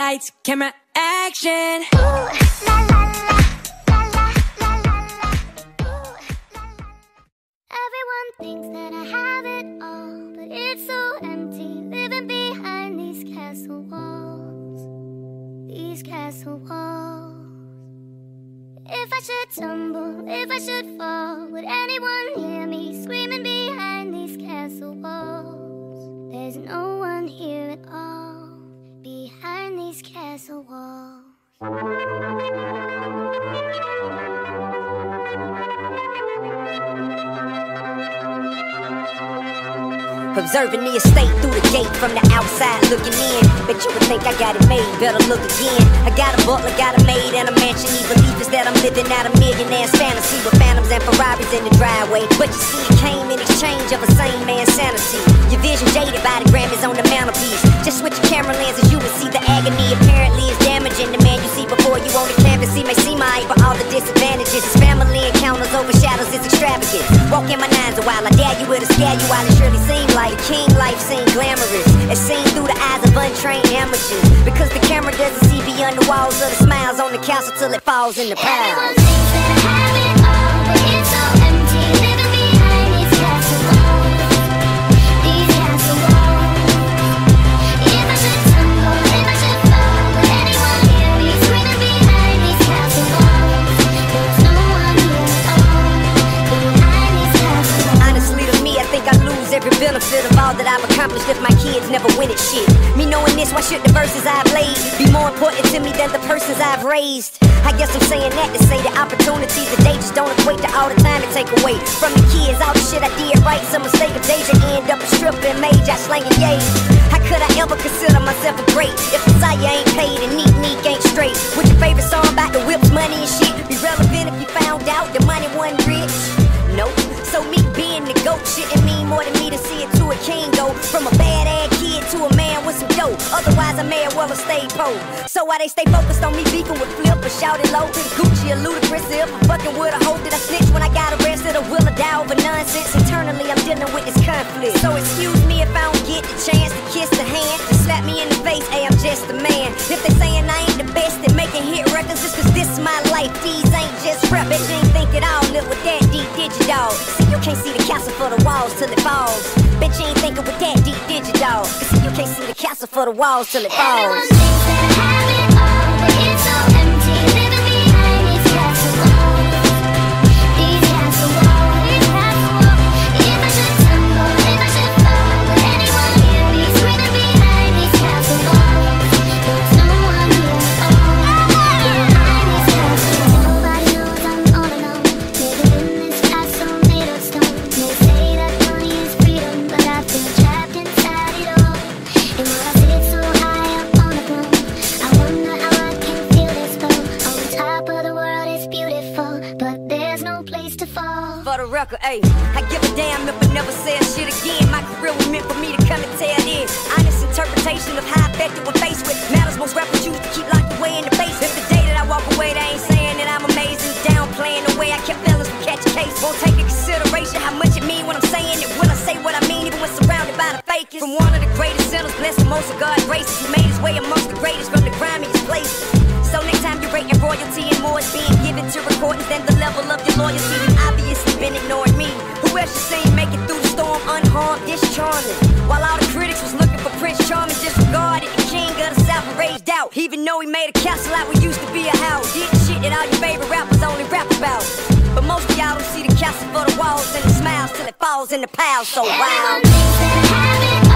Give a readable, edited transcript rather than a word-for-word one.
lights, camera, action. Ooh, la la la, la la la la la. Ooh, la la. Everyone thinks that I have it all, but it's so empty living behind these castle walls. These castle walls. If I should tumble, if I should fall, would anyone hear me screaming behind these castle walls? There's no one here at all behind these castle walls. Observing the estate through the gate from the outside looking in. Bet you would think I got it made, better look again. I got a butler, got a maid, and a mansion. He believes that I'm living out a millionaire's fantasy with phantoms and Ferraris in the driveway. But you see, it came in exchange of a sane man's sanity. Your vision jaded by the Grammys on the mantelpiece. Just switch your camera lenses, you would see the agony. Apparently it's damaging the man you see before you on the canvas. He may seem alright, but all the disadvantages. His family encounters overshadows his extravagance. Walk in my nines a while, I dare you with a scare you while it surely seemed like the king life seemed glamorous. It's seen through the eyes of untrained amateurs, because the camera doesn't see beyond the walls of the smiles on the castle till it falls in the piles. Everyone thinks that I have it all, but it's so empty living behind these castle walls. These castle walls. If I should tumble, if I should fall, would anyone hear me screaming behind these castle walls? There's no one here at all behind these castle walls. Honestly, to me, I think I lose every benefit of all that I've accomplished if my kids never win at shit. Me knowing this, why should the verses I've laid be more important to me than the persons I've raised? I guess I'm saying that to say the opportunities of day just don't equate to all the time it take away from the kids. All the shit I did right, some mistake of days that end up a stripper and major slanging yays. How could I ever consider myself a great if Messiah ain't paid and neat ain't straight? Would your favorite song about the whips, money and shit be relevant if you found out the money wasn't rich? Nope. So me being the GOAT shouldn't mean more to me to see it to a king go from a bad ass kid to a man with some dough. Otherwise I may as well have stayed poor. So why they stay focused on me beefing with Flip or shouting low to the Gucci or Ludacris? If I'm fucking with a hoe, did I snitch when I got arrested, or will I die over nonsense? Internally I'm dealing with this conflict. So excuse me if I don't get the chance to kiss the hand to slap me in the face. Hey, I'm just a man. If they saying I ain't the best at making hit records, just cause this is my life. These ain't just rap. Bet you ain't think it all live with that deep digital. See, you can't see the castle for the walls till it falls. Bet you ain't thinking with that deep digital. See, you can't see the castle for the walls till it falls. Everyone thinks that I have it all, but it's so empty living behind these castle walls. These castle walls. These castle walls. If I should tumble, if I should fall, would anyone hear me screaming behind these castle walls? There's no one here at all behind these castle walls. Nobody knows I'm all alone, living in this castle made of stone. They say that money is freedom, but I feel trapped inside it all. And while I sit so high up on the throne, I wonder how I can feel this flow. On top of the world is beautiful, but there's no place to fall. For the record, ayy, I give a damn if I never say a shit again. My career was meant for me to come and tell this honest interpretation of how effective we're faced with matters most rappers choose to keep locked away in the basement. If the day that I walk away, they ain't saying that I'm amazing. Downplaying the way I kept fellas from catching case. Won't take into consideration how much it mean when I'm saying it. Will I say what I mean even when surrounded by the fakest? From one of the greatest sinners, blessed with most of God's graces, who made his way amongst the greatest from the grimiest places. So next time you're rating royalty and more is being given to recordings than the level of your loyalty, you obviously been ignoring me. Who else you seen make it through the storm unharmed, discharming? While all the critics was looking for Prince Charming, disregarded the king of the South and raged out. Even though he made a castle out what used to be a house, did shit that all your favorite rappers only rap about. But most of y'all don't see the castle for the walls and the smiles till it falls in the piles. So wow. Everyone thinks that I have it